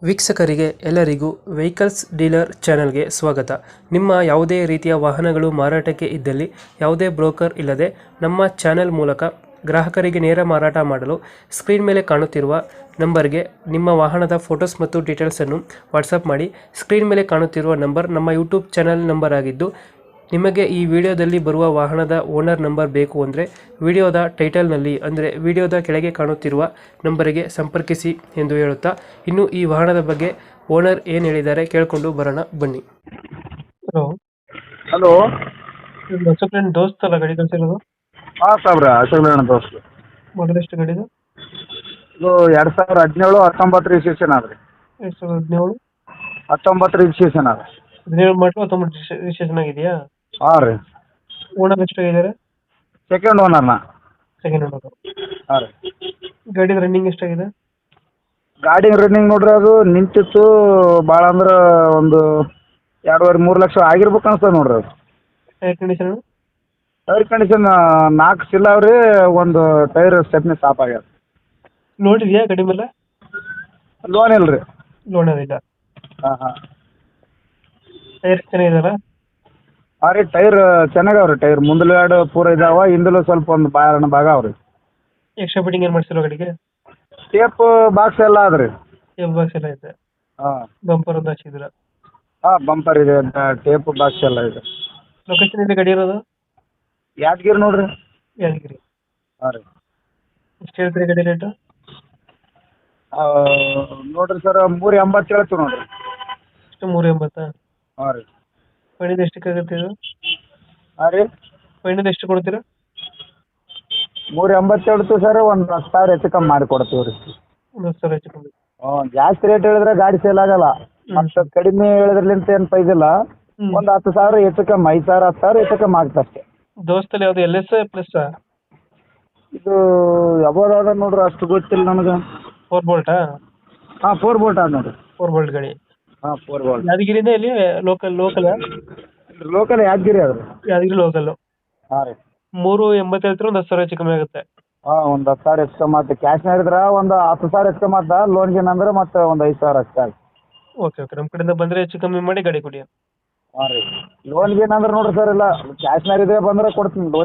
ವೀಕ್ಷಕರಿಗೆ ಎಲ್ಲರಿಗೂ vehicles dealer ಚಾನೆಲ್ಗೆ ಸ್ವಾಗತ. ನಿಮ್ಮ ಯಾವುದೇ ರೀತಿಯ ವಾಹನಗಳು ಮಾರಾಟಕ್ಕೆ ಇದ್ದಲ್ಲಿ ಯಾವುದೇ ಬ್ರೋಕರ್ ಇಲ್ಲದೆ ನಮ್ಮ ಚಾನೆಲ್ ಮೂಲಕ ಗ್ರಾಹಕರಿಗೆ ನೇರ ಮಾರಾಟ ಮಾಡಲು ಸ್ಕ್ರೀನ್ ಮೇಲೆ ಕಾಣುತ್ತಿರುವ ನಂಬರ್ಗೆ ನಿಮ್ಮ ವಾಹನದ ಫೋಟೋಸ್ ಮತ್ತು ಡೀಟೇಲ್ಸನ್ನು ವಾಟ್ಸಪ್ ಮಾಡಿ. ಸ್ಕ್ರೀನ್ ಮೇಲೆ ಕಾಣುತ್ತಿರುವ ನಂಬರ್ ನಮ್ಮ ಯೂಟ್ಯೂಬ್ ಚಾನೆಲ್ ನಂಬರ್ ಆಗಿದ್ದು, ನಿಮಗೆ ಈ ವಿಡಿಯೋದಲ್ಲಿ ಬರುವ ವಾಹನದ ಓನರ್ ನಂಬರ್ ಬೇಕು ಅಂದರೆ ವಿಡಿಯೋದ ಟೈಟಲ್ನಲ್ಲಿ ಅಂದರೆ ವಿಡಿಯೋದ ಕೆಳಗೆ ಕಾಣುತ್ತಿರುವ ನಂಬರಿಗೆ ಸಂಪರ್ಕಿಸಿ ಎಂದು ಹೇಳುತ್ತಾ, ಇನ್ನು ಈ ವಾಹನದ ಬಗ್ಗೆ ಓನರ್ ಏನು ಹೇಳಿದ್ದಾರೆ ಕೇಳಿಕೊಂಡು ಬರೋಣ ಬನ್ನಿ. Hello hello. ಫ್ರೆಂಡ್ ದೋಸ್ತ್ ಅಲ್ಲ ಗಾಡಿ ಕಳಿಸಿರೋದು? ಹಾಂ ಸಾಬ್ರ, ಅಶೋಕ್ ದೋಸ್ತು. ಮೊದಲು ಎಷ್ಟು ಗಾಡಿದು? ಇದು 2017 19 ರಿಜಿಸ್ಟ್ರೇಷನ್ ಆದ್ರಿ. 2017 19 ರಿಜಿಸ್ಟ್ರೇಷನ್ ಆದ. 17 ಮಾಡಲು 19 ರಿಜಿಸ್ಟ್ರೇಷನ್ ಆಗಿದೆಯಾ? ಹಾಂ ರೀ. ಓನರ್ ಎಷ್ಟಾಗಿದ್ದಾರೆ? ಸೆಕೆಂಡ್ ಓನರ್ನ. Second owner. ಹಾಂ ರೀ. ಗಾಡಿದ ರನ್ನಿಂಗ್ ಎಷ್ಟಾಗಿದೆ? ಗಾಡಿ ರನ್ನಿಂಗ್ ನೋಡ್ರಿ, ಅದು ನಿಂತಿತ್ತು ಭಾಳ ಅಂದ್ರೆ ಒಂದು 2.5-3 ಲಕ್ಷ ಆಗಿರ್ಬೇಕು ಅನ್ಸ್ತದೆ ನೋಡ್ರಿ. ಅದು ಏರ್ ಕಂಡೀಷನ್? ಟೈರ್ ಕಂಡೀಷನ್ 4 ಸಿಲ್ ಅವ್ರಿ, ಒಂದು ಟೈರ್ ಸ್ಟೆಪ್ನಿ ಸ್ಟಾಪ್ ಆಗ್ಯದ. ಲೋನ್ ಇದೆಯಾ ಗಾಡಿ ಮೇಲೆ? ಲೋನ್ ಇಲ್ಲ ರೀ. ಲೋನ್ ಅದಿಲ್ಲ. ಹಾಂ ಹಾಂ. ಟೈರ್ ಚೆನ್ನಾಗಿದೆಯಲ್ಲ? ಹಾಂ ರೀ, ಟೈರ್ ಚೆನ್ನಾಗವ್ರಿ. ಟೈರ್ ಮುಂದಲು 2 ಪೂರ ಇದಾವ, ಹಿಂದಲು ಸ್ವಲ್ಪ ಒಂದು ಭಾಗ ಅವ್ರಿ. ಎಕ್ಸ್ಟ್ರಾ ಫಿಟ್ಟಿಂಗ್ ಏನು ಮಾಡಿಸಿರೋ ಗಾಡಿಗೆ? ಟೇಪ್ ಬಾಕ್ಸ್ ಎಲ್ಲ ಅದ್ರಿ. ಟೇಪ್ ಬಾಕ್ಸ್ ಎಲ್ಲ ಐತೆ. ಹಾಂ. ಬಂಪರ್ ಒಂದು ಹಾಕ್ಸಿದ್ರ? ಹಾಂ, ಬಂಪರ್ ಇದೆ, ಟೇಪ್ ಬಾಕ್ಸ್ ಎಲ್ಲ ಇದೆ. ಲೊಕೇಶನ್ ಇದೆ ಗಾಡಿ ಇರೋದು? ಯಾದಗಿರಿ ನೋಡ್ರಿ. ಯಾದಗಿರಿ. ಹಾಂ ರೀ. ಎಷ್ಟು ಹೇಳ್ತೀರಿ ಗಾಡಿ ರೇಟು? ನೋಡ್ರಿ ಸರ್, 380 ಹೇಳ್ತೀವಿ ನೋಡ್ರಿ. ಎಷ್ಟು 380? ಹಾಂ ರೀ. ಫೈನಲ್ ಎಷ್ಟಕ್ಕೆ ಆಗುತ್ತೆ ಇದು? ಹಾಂ ರೀ. ಫೈನಲ್ ಎಷ್ಟು ಕೊಡ್ತೀರಾ? 380 ಹೇಳ್ತೀವಿ ಸರ್, ಒಂದು 10,000 ಹೆಚ್ಚು ಕಮ್ಮಿ ಮಾಡಿ ಕೊಡ್ತೀವಿ ರೀ. ಒಂದು 10,000 ಹೆಚ್ಚು ಕಮ್ಮಿ. ಜಾಸ್ತಿ ರೇಟ್ ಹೇಳಿದ್ರೆ ಗಾಡಿ ಸೇಲ್ ಆಗಲ್ಲ. ಮತ್ತು ಕಡಿಮೆ ಹೇಳಿದ್ರಲಿಂತ ಏನು ಪ್ರೈಸ್ ಒಂದು 10,000 ಹೆಚ್ಚು ಕಮ್ಮಿ, 5,000 10,000 ಹೆಚ್ಚು ಕಮ್ಮಿ ಆಗ್ತದೆ ಅಷ್ಟೇ. ದೋಸ್ತಲ್ಲಿ ಯಾವುದು ಎಲ್ ಎಸ್ ಪ್ಲಸ್? ಇದು ಯಾವ್ದು ನೋಡ್ರಿ, ಅಷ್ಟು ಗೊತ್ತಿಲ್ಲ ನನಗೆ. 4 ಬೋಲ್ಟಾ? ಹಾಂ, 4 ಬೋಲ್ಟ್ ಅದ ನೋಡ್ರಿ. 4 ಬೋಲ್ಟ್ ಗಾಡಿ. ಹಾಂ, 4 ಬೋಲ್ಟ್. ಯಾದಗಿರಿಯಿಂದ ಇಲ್ಲಿ ಲೋಕಲ್ ಲೋಕಲ್ ಯಾದಗಿರಿ ಅದ್ರಿ. ಯಾದಗಿರಿ ಲೋಕಲ್ಲು. ಹಾಂ ರೀ. 380 ಹೇಳ್ತೀರ, ಒಂದು 10,000 ಹೆಚ್ಚು ಕಮ್ಮಿ ಆಗುತ್ತೆ. ಹಾಂ, ಒಂದು 10,000 ಹೆಚ್ಚು ಕಮ್ಮಿ ಆಗುತ್ತೆ. ಕ್ಯಾಶ್ ಹೇಳಿದ್ರೆ ಒಂದು 10,000 ಹೆಚ್ಚು ಕಮ್ಮಿ ಆದ. ಲೋನ್ಗೆ ಅಂದ್ರೆ ಮತ್ತೆ ಒಂದು 5,000 ಅಷ್ಟೇ ಆಗುತ್ತೆ. ಓಕೆ ಓಕೆ, ನಮ್ಮ ಕಡೆಯಿಂದ ಬಂದರೆ ಹೆಚ್ಚು ಕಮ್ಮಿ ಮಾಡಿ ಗಾಡಿ ಕೊಡಿ. ಹಾಂ ರೀ. ಲೋನ್ಗೆ ಏನಂದ್ರೆ ನೋಡ್ರಿ ಸರ್, ಇಲ್ಲ ಕ್ಯಾಶ್ನಾಗ ಇದೆ ಬಂದ್ರೆ ಕೊಡ್ತೀನಿ. ಲೋನ್